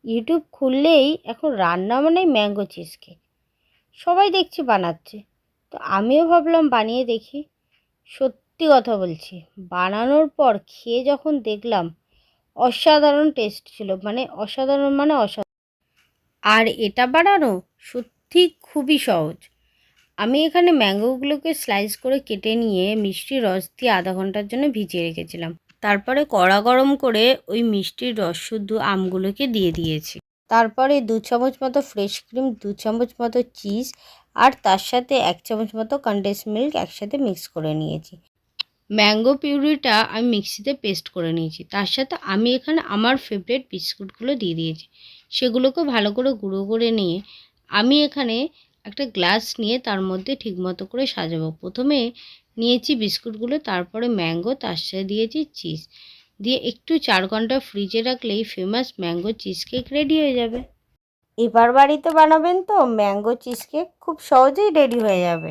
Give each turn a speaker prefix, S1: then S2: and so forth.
S1: YouTube খুললেই এখন রান্না মানেই ম্যাঙ্গো চিজ কেক। সবাই দেখছি বানাচ্ছে, তো আমিও ভাবলাম বানিয়ে দেখি। সত্যি কথা বলছি, বানানোর পর খেয়ে যখন দেখলাম অসাধারণ টেস্ট ছিল, মানে অসাধারণ মানে অসাধারণ। আর এটা বানানো সত্যি খুবই সহজ। আমি এখানে ম্যাঙ্গোগুলোকে স্লাইস করে কেটে নিয়ে মিষ্টির রস দিয়ে আধা ঘন্টার জন্য ভিজিয়ে রেখেছিলাম। তারপরে কড়া গরম করে ওই মিষ্টির রস শুদ্ধ আমগুলোকে দিয়ে দিয়েছি। তারপরে 2 চামচ মতো ফ্রেশ ক্রিম, 2 চামচ মতো চিজ আর তার সাথে 1 চামচ মতো কনডেন্স মিল্ক একসাথে মিক্স করে নিয়েছি। ম্যাঙ্গো পিউরিটা আমি মিক্সিতে পেস্ট করে নিয়েছি। তার সাথে আমি এখানে আমার ফেভারিট বিস্কুটগুলো দিয়ে দিয়েছি। সেগুলোকে ভালো করে গুঁড়ো করে নিয়ে আমি এখানে একটা গ্লাস নিয়ে তার মধ্যে ঠিকমতো করে সাজাবো। প্রথমে নিয়েছি বিস্কুটগুলো, তারপরে ম্যাঙ্গো, তার সাথে দিয়েছি চিজ, দিয়ে একটু 4 ঘন্টা ফ্রিজে রাখলেই famous mango cheese cake ready হয়ে যাবে। এবার বাড়িতে বানাবেন তো ম্যাঙ্গো চিজ কেক খুব সহজেই রেডি হয়ে যাবে।